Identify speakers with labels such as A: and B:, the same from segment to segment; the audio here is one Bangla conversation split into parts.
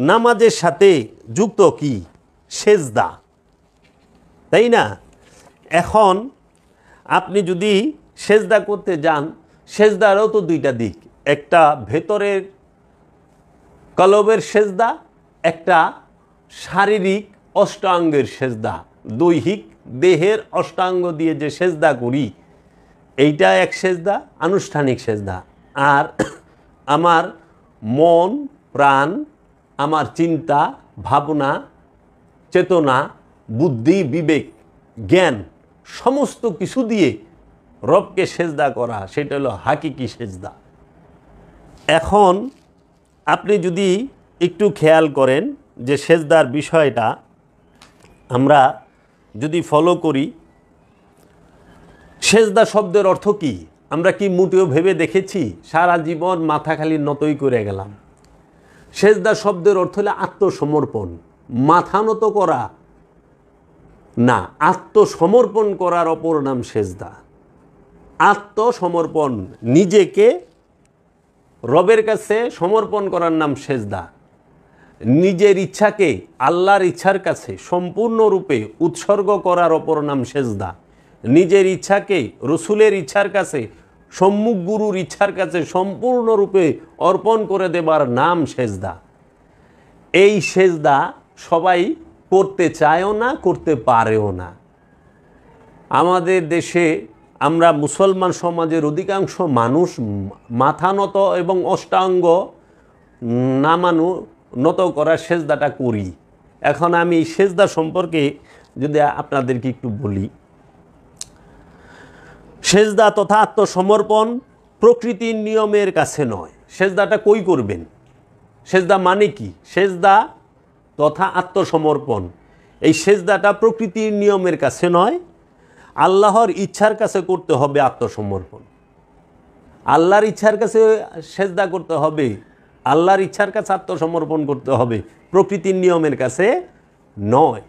A: নামাজের সাথে যুক্ত কি? সেজদা, তাই না? এখন আপনি যদি সেজদা করতে যান, সেজদারও তো দুইটা দিক, একটা ভেতরের কলবের সেজদা, একটা শারীরিক অষ্টাঙ্গের সেজদা, দৈহিক দেহের অষ্টাঙ্গ দিয়ে যে সেজদা করি এইটা এক সেজদা, আনুষ্ঠানিক সেজদা। আর আমার মন প্রাণ, আমার চিন্তা ভাবনা চেতনা বুদ্ধি বিবেক জ্ঞান সমস্ত কিছু দিয়ে রবকে সেজদা করা, সেটা হলো হাকিকি সেজদা। এখন আপনি যদি একটু খেয়াল করেন যে সেজদার বিষয়টা আমরা যদি ফলো করি, সেজদা শব্দের অর্থ কি আমরা কি মোটেও ভেবে দেখেছি? সারা জীবন মাথা খালি নতই করে গেলাম। সেজদা শব্দের অর্থ হলো আত্মসমর্পণ, মাথা নত করা না, আত্মসমর্পণ করার অপর নাম সেজদা। আত্মসমর্পণ, নিজেকে রবের কাছে সমর্পণ করার নাম সেজদা। নিজের ইচ্ছাকে আল্লাহর ইচ্ছার কাছে সম্পূর্ণরূপে উৎসর্গ করার অপর নাম সেজদা। নিজের ইচ্ছাকে রসুলের ইচ্ছার কাছে, সম্মুখ গুরুর ইচ্ছার কাছে সম্পূর্ণরূপে অর্পণ করে দেবার নাম সেজদা। এই সেজদা সবাই করতে চায়ও না, করতে পারেও না। আমাদের দেশে আমরা মুসলমান সমাজের অধিকাংশ মানুষ মাথা নত এবং অষ্টাঙ্গ নামানো নত করার সেজদাটা করি। এখন আমি এই সেজদা সম্পর্কে যদি আপনাদেরকে একটু বলি, সেজদা তথা আত্মসমর্পণ প্রকৃতির নিয়মের কাছে নয়। সেজদাটা কই করবেন? সেজদা মানে কি? সেজদা তথা আত্মসমর্পণ, এই সেজদাটা প্রকৃতির নিয়মের কাছে নয়, আল্লাহর ইচ্ছার কাছে করতে হবে আত্মসমর্পণ। আল্লাহর ইচ্ছার কাছে সেজদা করতে হবে, আল্লাহর ইচ্ছার কাছে আত্মসমর্পণ করতে হবে, প্রকৃতির নিয়মের কাছে নয়।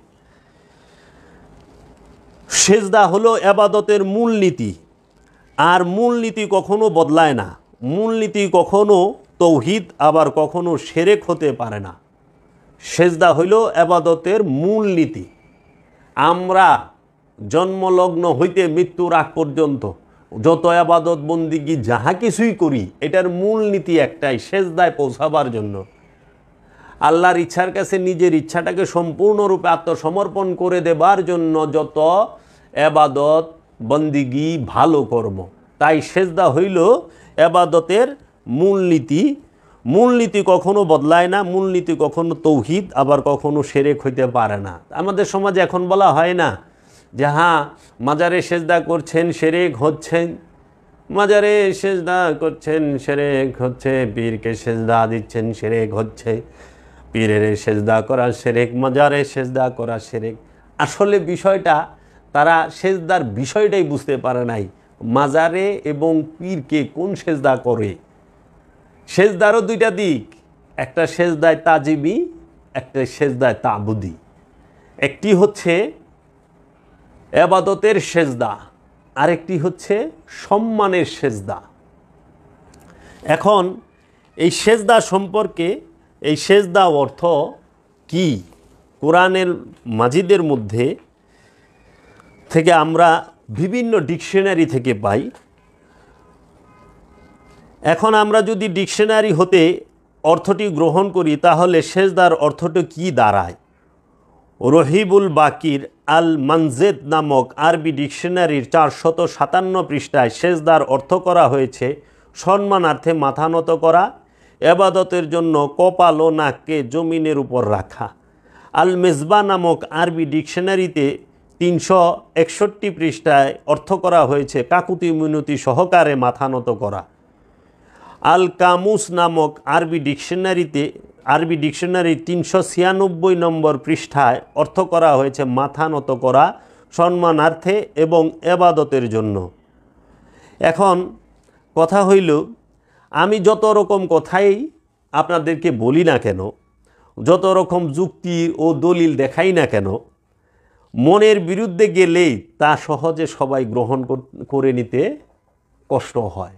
A: সেজদা হলো ইবাদতের মূলনীতি, আর মূলনীতি কখনো বদলায় না। মূলনীতি কখনো তৌহিদ আবার কখনো শিরক হতে পারে না। সেজদা হইল ইবাদতের মূলনীতি। আমরা জন্মলগ্ন হইতে মৃত্যুর আগ পর্যন্ত যত ইবাদত বন্দিগি যাহা কিছুই করি, এটার মূলনীতি একটাই, সেজদায় পৌঁছাবার জন্য, আল্লাহর ইচ্ছার কাছে নিজের ইচ্ছাটাকে সম্পূর্ণরূপে আত্মসমর্পণ করে দেবার জন্য যত ইবাদত বন্দিগি ভালো কর্ম। তাই সেজদা হইল ইবাদতের মূলনীতি। মূলনীতি কখনো বদলায় না, মূলনীতি কখনো তৌহিদ আবার কখনো শিরক হইতে পারে না। আমাদের সমাজে এখন বলা হয় না যে হ্যাঁ মাজারে সেজদা করছেন শিরক হচ্ছেন, মাজারে সেজদা করছেন শিরক হচ্ছে, পীরকে সেজদা দিচ্ছেন শিরক হচ্ছে, পীরের সেজদা করা শিরক, মাজারে সেজদা করা শিরক। আসলে বিষয়টা তারা সেজদার বিষয়টাই বুঝতে পারে নাই, মাজারে এবং পীরকে কোন সেজদা করে। সেজদারও দুইটা দিক, একটা সেজদায় তাজিমি, একটা সেজদায় তাবুদি। একটি হচ্ছে ইবাদতের সেজদা, আরেকটি হচ্ছে সম্মানের সেজদা। এখন এই সেজদা সম্পর্কে, এই সেজদা অর্থ কি কোরআনের মাজিদের মধ্যে থেকে আমরা বিভিন্ন ডিকশনারি থেকে পাই। এখন আমরা যদি ডিকশনারি হতে অর্থটি গ্রহণ করি তাহলে সেজদার অর্থটি কি দাঁড়ায়? রহিবুল বাকির আল মানজেদ নামক আরবি ডিকশনারির 457 পৃষ্ঠায় সেজদার অর্থ করা হয়েছে সম্মানার্থে মাথা নত করা, ইবাদতের জন্য কপাল ও নাককে জমিনের উপর রাখা। আল মেজবা নামক আরবি ডিকশনারিতে 361 পৃষ্ঠায় অর্থ করা হয়েছে কাকুতি মিনতি সহকারে মাথা নত করা। আল কামুস নামক আরবি ডিকশনারি 396 নম্বর পৃষ্ঠায় অর্থ করা হয়েছে মাথা নত করা সম্মানার্থে এবং ইবাদতের জন্য। এখন কথা হইল, আমি যত রকম কথাই আপনাদেরকে বলি না কেন, যত রকম যুক্তি ও দলিল দেখাই না কেন, মনের বিরুদ্ধে গেলেই তা সহজে সবাই গ্রহণ করে নিতে কষ্ট হয়।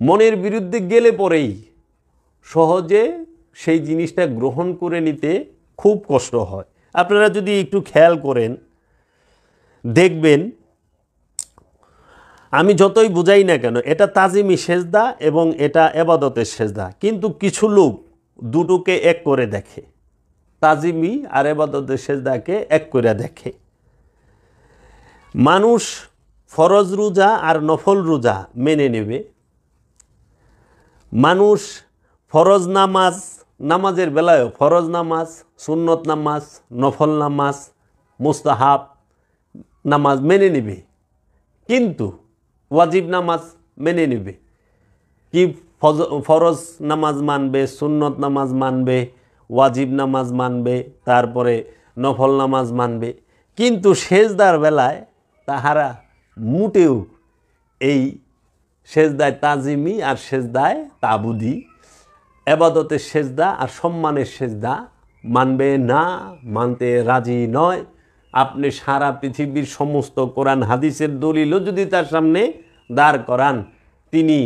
A: মনের বিরুদ্ধে গেলে পরেই সহজে সেই জিনিসটা গ্রহণ করে নিতে খুব কষ্ট হয়। আপনারা যদি একটু খেয়াল করেন দেখবেন, আমি যতই বুঝাই না কেন এটা তাজিমি সেজদা এবং এটা এবাদতের সেজদা, কিন্তু কিছু লোক দুটোকে এক করে দেখে, তাজিমি আর এবাদতের সেজদাকে এক করে দেখে। মানুষ ফরজ রোজা আর নফল রোজা মেনে নেবে, মানুষ ফরজ নামাজের বেলায়ও ফরজ নামাজ, সুন্নত নামাজ, নফল নামাজ, মুস্তাহাব নামাজ মেনে নেবে, কিন্তু ওয়াজিব নামাজ মেনে নেবে কি, ফরজ নামাজ মানবে, সুন্নত নামাজ মানবে, ওয়াজিব নামাজ মানবে, তারপরে নফল নামাজ মানবে, কিন্তু সেজদার বেলায় তাহারা মোটেও এই সেজদায় তাজিমি আর সেজদায় তাবুদি, এবাদতের সেজদা আর সম্মানের সেজদা মানবে না, মানতে রাজি নয়। আপনি সারা পৃথিবীর সমস্ত কোরআন হাদিসের দলিলও যদি তার সামনে দাঁড় করান, তিনি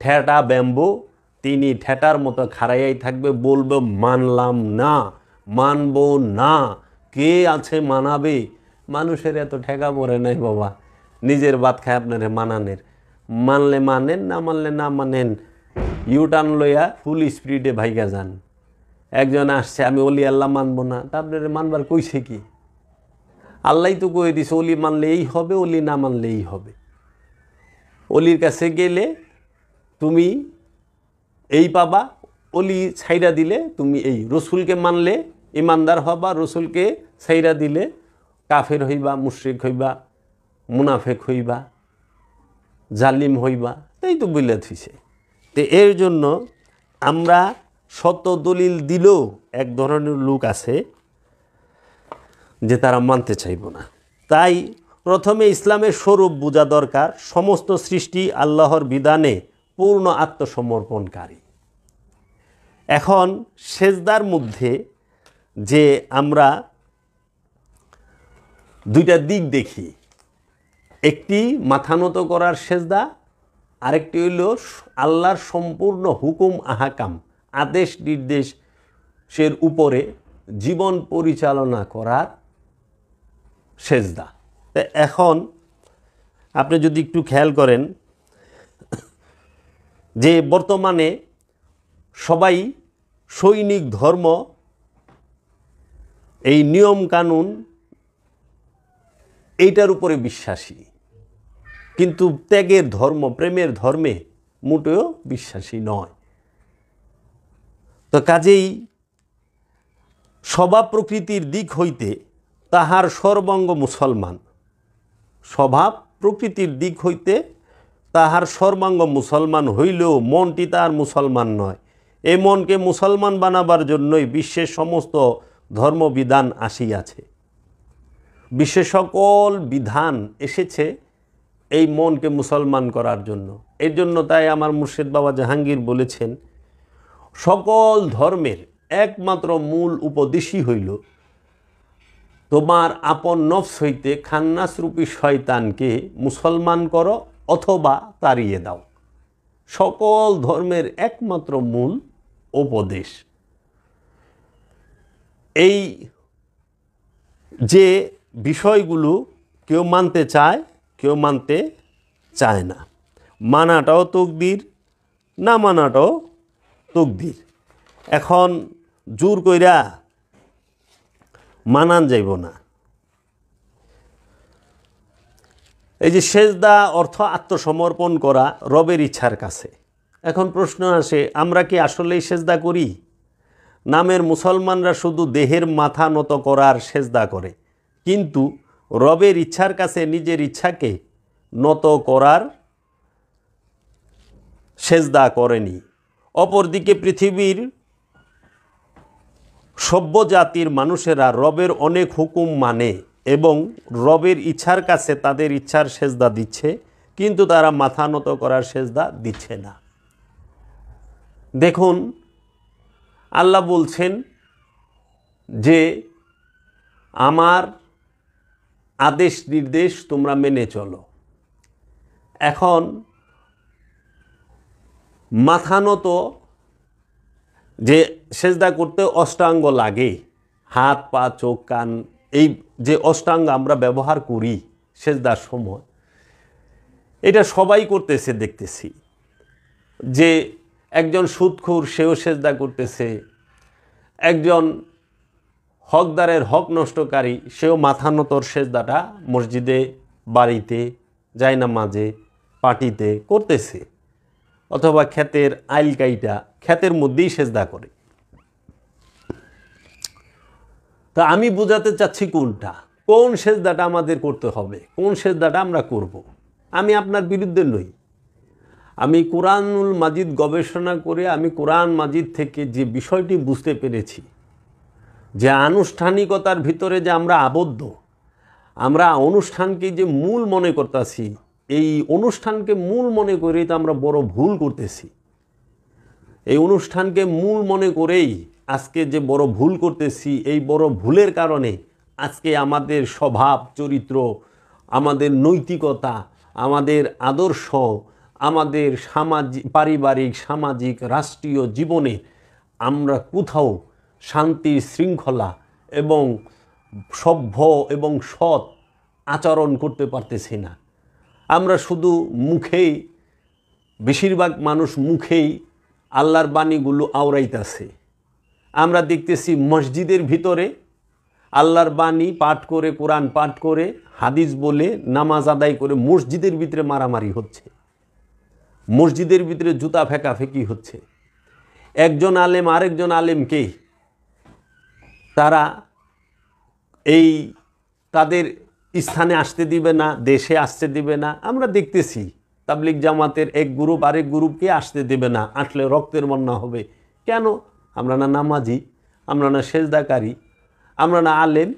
A: ঠেটা ব্যাম্বো, তিনি ঠেটার মতো খাড়াইয়াই থাকবে, বলবে মানলাম না, মানবো না, কে আছে মানাবে। মানুষের এত ঠেকা পড়ে নাই বাবা, নিজের বাত খায় আপনারে মানানের, মানলে মানেন, না মানলে না মানেন, ইউটার্ন লইয়া ফুল স্পিডে ভাইগা যান। একজন আসছে আমি অলি আল্লাহ মানবো না, তা আপনারে মানবার কইছে কি? আল্লাহ তো কয়ে দিছে অলি মানলে এই হবে, অলি না মানলে এই হবে। অলির কাছে গেলে তুমি এই পাবা, অলি ছাইরা দিলে তুমি এই। রসুলকে মানলে ইমানদার হবা, রসুলকে ছাইরা দিলে কাফের হইবা, মুশরিক হইবা, মুনাফেক হইবা, জালিম হইবা, তাই তো বলে থইছে। তো এর জন্য আমরা শত দলিল দিলেও এক ধরনের লোক আছে যে তারা মানতে চাইব না। তাই প্রথমে ইসলামের স্বরূপ বোঝা দরকার। সমস্ত সৃষ্টি আল্লাহর বিধানে পূর্ণ আত্মসমর্পণকারী। এখন সেজদার মধ্যে যে আমরা দুইটা দিক দেখি, একটি মাথা নত করার সেজদা, আরেকটি হইল আল্লাহর সম্পূর্ণ হুকুম আহকাম, আদেশ নির্দেশের উপরে জীবন পরিচালনা করার সেজদা। তো এখন আপনি যদি একটু খেয়াল করেন যে বর্তমানে সবাই সৈনিক ধর্ম, এই নিয়ম কানুন এইটার উপরে বিশ্বাসী, কিন্তু ত্যাগের ধর্ম, প্রেমের ধর্মে মোটেও বিশ্বাসী নয়। তো কাজেই স্বভাব প্রকৃতির দিক হইতে তাহার সর্বাঙ্গ মুসলমান, স্বভাব প্রকৃতির দিক হইতে তাহার সর্বাঙ্গ মুসলমান হইলেও মনটি তার মুসলমান নয়। এই মনকে মুসলমান বানাবার জন্যই বিশ্বের সমস্ত ধর্মবিধান আসিয়াছে, বিশ্বের সকল বিধান এসেছে এই মনকে মুসলমান করার জন্য। এর জন্য তাই আমার মুর্শিদ বাবা জাহাঙ্গীর বলেছেন, সকল ধর্মের একমাত্র মূল উপদেশই হইল তোমার আপন নফস হইতে খান্নাসরূপী শয়তানকে মুসলমান করো অথবা তাড়িয়ে দাও। সকল ধর্মের একমাত্র মূল উপদেশ। এই যে বিষয়গুলো কেউ মানতে চায়, কেউ মানতে চায় না। মানাটাও তকদির, না মানাটাও তকদির। এখন জোর কইরা মানান যাইব না। এই যে সেজদা অর্থ আত্মসমর্পণ করা রবের ইচ্ছার কাছে। এখন প্রশ্ন আসে, আমরা কি আসলেই সেজদা করি? নামের মুসলমানরা শুধু দেহের মাথা নত করার সেজদা করে, কিন্তু রবের ইচ্ছার কাছে নিজের ইচ্ছাকে নত করার সেজদা করেনি। অপরদিকে পৃথিবীর সভ্য জাতির মানুষেরা রবের অনেক হুকুম মানে এবং রবের ইচ্ছার কাছে তাদের ইচ্ছার সেজদা দিচ্ছে, কিন্তু তারা মাথা নত করার সেজদা দিচ্ছে না। দেখুন, আল্লাহ বলছেন যে আমার আদেশ নির্দেশ তোমরা মেনে চলো। এখন মাথা নত যে সেজদা করতে অষ্টাঙ্গ লাগে, হাত পা চোখ কান, এই যে অষ্টাঙ্গ আমরা ব্যবহার করি সেজদার সময়, এটা সবাই করতেছে দেখতেছি। যে একজন সুদখোর সেও সেজদা করতেছে, একজন হকদারের হক নষ্টকারী সেও মাথা নতর সেজদাটা মসজিদে, বাড়িতে, জায়নামাজে, পার্টিতে করতেছে, অথবা ক্ষেতের আইল কাইটা ক্ষেতের মধ্যেই সেজদা করে। তা আমি বোঝাতে চাচ্ছি কোনটা, কোন সেজদাটা আমাদের করতে হবে, কোন সেজদাটা আমরা করব। আমি আপনার বিরুদ্ধে নই। আমি কোরআনুল মাজিদ গবেষণা করে আমি কোরআন মাজিদ থেকে যে বিষয়টি বুঝতে পেরেছি, যে আনুষ্ঠানিকতার ভিতরে যে আমরা আবদ্ধ, আমরা অনুষ্ঠানকে যে মূল মনে করতেছি, এই অনুষ্ঠানকে মূল মনে করেই তো আমরা বড় ভুল করতেছি। এই অনুষ্ঠানকে মূল মনে করেই আজকে যে বড় ভুল করতেছি, এই বড় ভুলের কারণে আজকে আমাদের স্বভাব চরিত্র, আমাদের নৈতিকতা, আমাদের আদর্শ, আমাদের পারিবারিক সামাজিক রাষ্ট্রীয় জীবনে আমরা কোথাও শান্তি শৃঙ্খলা এবং সভ্য এবং সৎ আচরণ করতে পারতেছি না। আমরা শুধু মুখেই, বেশিরভাগ মানুষ মুখেই আল্লাহর বাণীগুলো আওড়াইতেছে। আমরা দেখতেছি মসজিদের ভিতরে আল্লাহর বাণী পাঠ করে, কোরআন পাঠ করে, হাদিস বলে নামাজ আদায় করে মসজিদের ভিতরে মারামারি হচ্ছে, মসজিদের ভিতরে জুতা ফেঁকাফেঁকি হচ্ছে। একজন আলেম আরেকজন আলেমকে তারা এই তাদের স্থানে আসতে দিবে না, দেশে আসতে দিবে না। আমরা দেখতেছি তাবলিগ জামাতের এক গ্রুপ আরেক গ্রুপকে আসতে দেবে না, আসলে রক্তের বন্যা হবে। কেন? আমরা না নামাজি, আমরা না সেজদাকারী, আমরা না আলেম,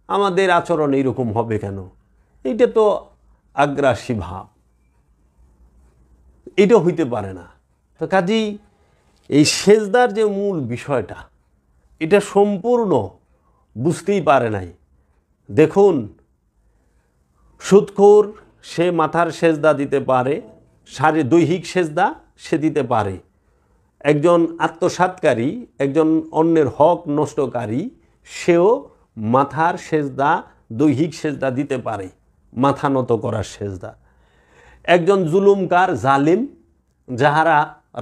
A: আমাদের আচরণ এইরকম হবে কেন? এইটা তো আগ্রাসী ভাব, এটা হইতে পারে না। তো কাজেই এই সেজদার যে মূল বিষয়টা, এটা সম্পূর্ণ বুঝতেই পারে নাই। দেখুন, সুদখোর সে মাথার সেজদা দিতে পারে, দৈহিক সেজদা সে দিতে পারে। একজন আত্মসাৎকারী, একজন অন্যের হক নষ্টকারী, সেও মাথার সেজদা, দৈহিক সেজদা দিতে পারে, মাথা নত করার সেজদা। একজন জুলুমকার, জালিম, যাহারা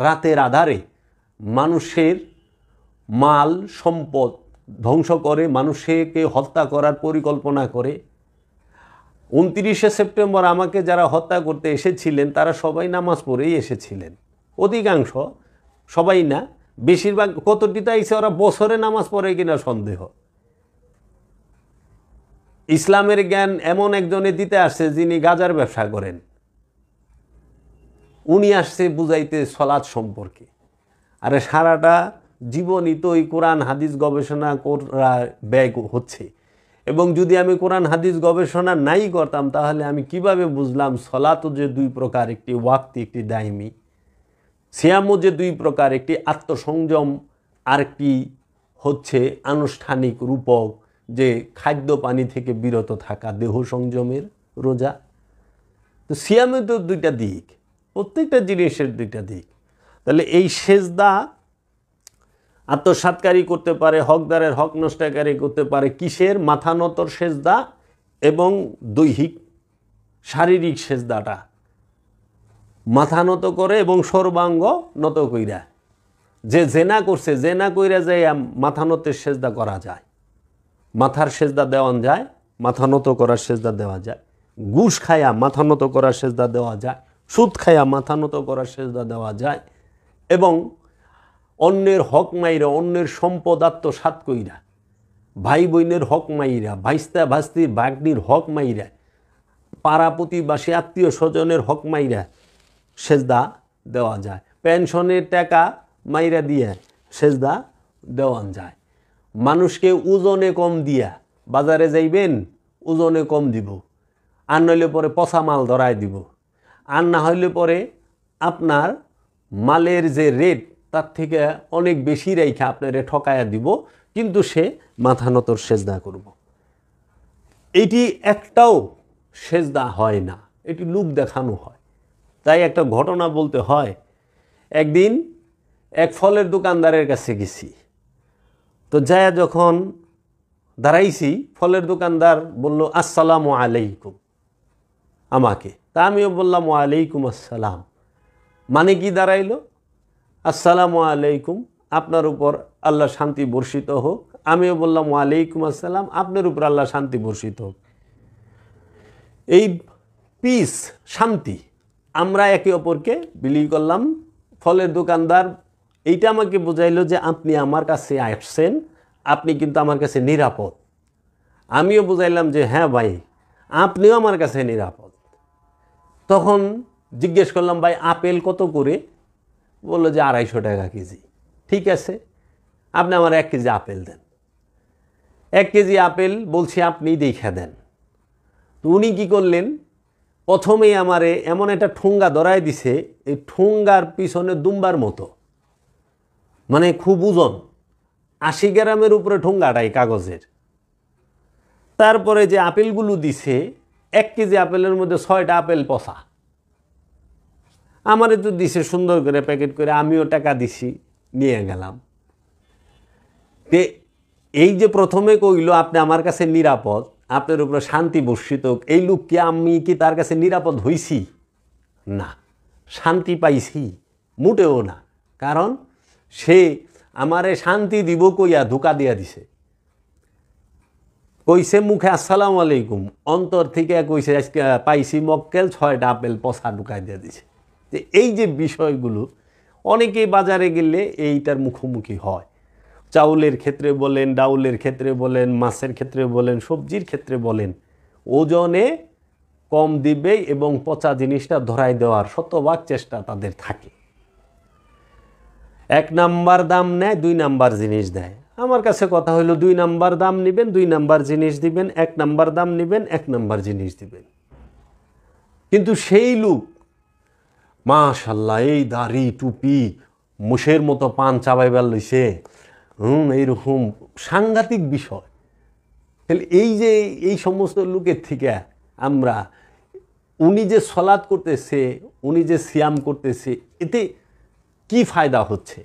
A: রাতের আধারে মানুষের মাল সম্পদ ধ্বংস করে, মানুষকে হত্যা করার পরিকল্পনা করে। 29শে সেপ্টেম্বর আমাকে যারা হত্যা করতে এসেছিলেন তারা সবাই নামাজ পড়েই এসেছিলেন, অধিকাংশ, সবাই না, বেশিরভাগ। কতটিতে আইসে ওরা বছরে নামাজ পড়ে কিনা সন্দেহ। ইসলামের জ্ঞান এমন একজনে দিতে আসছে যিনি গাজার ব্যবসা করেন, উনি আসছে বুঝাইতে সলাৎ সম্পর্কে। আরে সারাটা জীবনই তো এই কোরআন হাদিস গবেষণা করা ব্যয় হচ্ছে। এবং যদি আমি কোরআন হাদিস গবেষণা নাই করতাম তাহলে আমি কিভাবে বুঝলাম সলাতও যে দুই প্রকার, একটি ওয়াক্তি, একটি দাইমি। সিয়ামও যে দুই প্রকার, একটি আত্মসংযম, আরেকটি হচ্ছে আনুষ্ঠানিক রূপক, যে খাদ্য পানি থেকে বিরত থাকা, দেহ সংযমের রোজা। তো সিয়ামে তো দুইটা দিক, প্রত্যেকটা জিনিসের দুইটা দিক। তাহলে এই সেজদা আত্মসাৎকারী করতে পারে, হকদারের হক নষ্টকারী করতে পারে। কিসের? মাথা নতর সেজদা এবং দৈহিক শারীরিক সেজদাটা মাথা নত করে এবং সর্বাঙ্গ নত কইরা। যে জেনা করছে, জেনা কইরা যায় মাথা নতের সেজদা করা যায়, মাথার সেজদা দেওয়া যায়, মাথা নত করার সেজদা দেওয়া যায়। ঘুষ খায়া মাথা নত করার সেজদা দেওয়া যায়, সুদ খায়া মাথা নত করার সেজদা দেওয়া যায়। এবং অন্যের হক মাইরা, অন্যের সম্পদ আত্মসাৎ কইরা, ভাই বোনের হক মাইরা, ভাইস্তা ভাস্তির ভাগ্নির হক মাইরা, পাড়া প্রতিবাসী আত্মীয় স্বজনের হক মাইরা সেজদা দেওয়া যায়। পেনশনের টাকা মাইরা দিয়ে সেজদা দেওয়া যায়। মানুষকে ওজনে কম দিয়া, বাজারে যাইবেন ওজনে কম দিব, আর নইলে পরে পচা মাল ধরায় দিব, আর না হইলে পরে আপনার মালের যে রেট তার থেকে অনেক বেশি রেখা আপনারে ঠকায়া দিব, কিন্তু সে মাথা নতর সেজদা করব। এটি একটাও সেজদা হয় না, এটি লোক দেখানো হয়। তাই একটা ঘটনা বলতে হয়। একদিন এক ফলের দোকানদারের কাছে গেছি। তো যায় যখন দাঁড়াইছি, ফলের দোকানদার বলল আসসালামু আলাইকুম আমাকে। তা আমিও বললাম ওয়ালাইকুম আসসালাম। মানে কি দাঁড়াইলো? আসসালামু আলাইকুম, আপনার উপর আল্লাহ শান্তি বর্ষিত হোক। আমিও বললাম ওয়ালাইকুম আসসালাম, আপনার উপর আল্লাহ শান্তি বর্ষিত হোক। এই পিস শান্তি আমরা একে অপরকে বিলি করলাম। ফলের দোকানদার এইটা আমাকে বোঝাইলো যে আপনি আমার কাছে আসছেন, আপনি কিন্তু আমার কাছে নিরাপদ। আমিও বুঝাইলাম যে হ্যাঁ ভাই, আপনিও আমার কাছে নিরাপদ। তখন জিজ্ঞেস করলাম ভাই আপেল কত করে? বললো যে 250 টাকা কেজি। ঠিক আছে, আপনি আমার 1 কেজি আপেল দেন। 1 কেজি আপেল বলছি আপনি দেখে দেন। তো উনি কী করলেন, প্রথমেই আমারে এমন একটা ঠুঙ্গা ধরায় দিছে, এই ঠুঙ্গার পিছনে দুম্বার মতো, মানে খুব ওজন, 80 গ্রামের উপরে ঠুঙ্গাটাই কাগজের। তারপরে যে আপেলগুলো দিছে, 1 কেজি আপেলের মধ্যে 6টা আপেল পচা। আমারে তো দিছে সুন্দর করে প্যাকেট করে, আমিও টাকা দিছি, নিয়ে গেলাম। তে এই যে প্রথমে কইল আপনি আমার কাছে নিরাপদ, আপনার উপরে শান্তি বর্ষিত, এই লোক কি আমি কি তার কাছে নিরাপদ হইছি? না, শান্তি পাইছি মোটেও না। কারণ সে আমারে শান্তি দিব কইয়া ধোকা দিয়া দিছে। কইছে মুখে আসসালামু আলাইকুম, অন্তর থেকে কইছে আজকে পাইছি মক্কেল, 6টা আপেল পচা ঢুকাই দিয়ে দিছে। যে এই যে বিষয়গুলো অনেকেই বাজারে গেলে এইটার মুখোমুখি হয়। চাউলের ক্ষেত্রে বলেন, ডাউলের ক্ষেত্রে বলেন, মাছের ক্ষেত্রে বলেন, সবজির ক্ষেত্রে বলেন, ওজনে কম দিবে এবং পচা জিনিসটা ধরাই দেওয়ার শতভাগ চেষ্টা তাদের থাকে। 1 নাম্বার দাম নেয়, 2 নাম্বার জিনিস দেয়। আমার কাছে কথা হইল 2 নাম্বার দাম নেবেন, 2 নাম্বার জিনিস দিবেন, 1 নাম্বার দাম নেবেন, 1 নাম্বার জিনিস দিবেন। কিন্তু সেই লোক মাশাআল্লাহ এই দাড়ি টুপি মুশের মতো পান চাবাইবার লইছে, এইরকম সাংঘাতিক বিষয়। তাহলে এই যে এই সমস্ত লোকের থেকে আমরা, উনি যে সলাৎ করতেছে, উনি যে সিয়াম করতেছে, এতে কি ফায়দা হচ্ছে?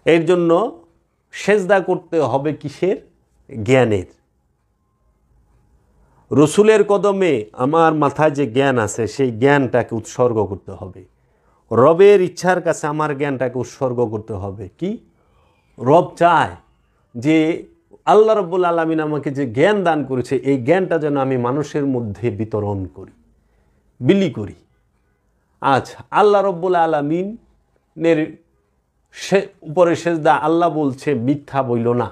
A: এর জন্য সেজদা করতে হবে কিসের? জ্ঞানের। রসুলের কদমে আমার মাথায় যে জ্ঞান আছে সেই জ্ঞানটাকে উৎসর্গ করতে হবে। রবের ইচ্ছার কাছে আমার জ্ঞানটাকে উৎসর্গ করতে হবে। কি রব চায় যে আল্লাহ রাব্বুল আলামিন আমাকে যে জ্ঞান দান করেছে, এই জ্ঞানটা যেন আমি মানুষের মধ্যে বিতরণ করি, বিলি করি। আচ্ছা, আল্লাহ রাব্বুল আলামিনের উপরে সেজদা, আল্লাহ বলছে মিথ্যা বইল না,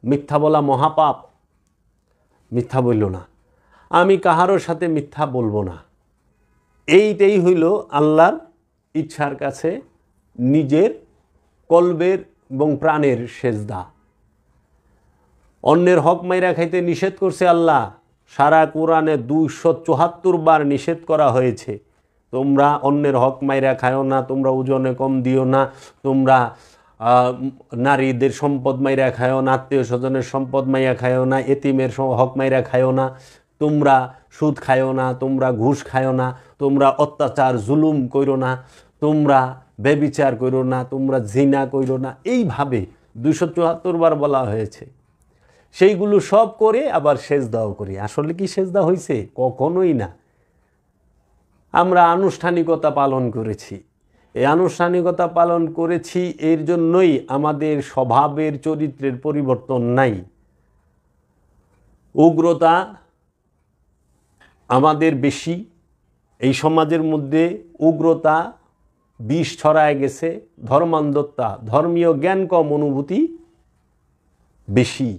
A: মিথ্যা বলা মহাপাপ, মিথ্যা বইল না, আমি কাহারোর সাথে মিথ্যা বলবো না। এইটাই হইল আল্লাহর ইচ্ছার কাছে নিজের কলবের এবং প্রাণের সেজদা। অন্যের হক মাইরা খাইতে নিষেধ করছে আল্লাহ, সারা কোরআনে 274 বার নিষেধ করা হয়েছে। তোমরা অন্যের হক মাইরা খায়ও না, তোমরা ওজনে কম দিও না, তোমরা নারীদের সম্পদ মাইরা খায়ও না, আত্মীয় স্বজনের সম্পদ মাইরা খায়ও না, এতিমের হক মাইরা খায়ও না, তোমরা সুদ খায়ও না, তোমরা ঘুষ খায়ও না, তোমরা অত্যাচার জুলুম কইরো না, তোমরা ব্যভিচার কইরো না, তোমরা জিনা কইরো না। এইভাবে 274 বার বলা হয়েছে। সেইগুলো সব করে আবার সেজদাও করি। আসলে কি সেজদা হয়েছে? কখনোই না। আমরা আনুষ্ঠানিকতা পালন করেছি। এই আনুষ্ঠানিকতা পালন করেছি, এর জন্যই আমাদের স্বভাবের চরিত্রের পরিবর্তন নাই। উগ্রতা আমাদের বেশি, এই সমাজের মধ্যে উগ্রতা বিষ ছড়ায় গেছে, ধর্মান্ধতা, ধর্মীয় জ্ঞান কম, অনুভূতি বেশি।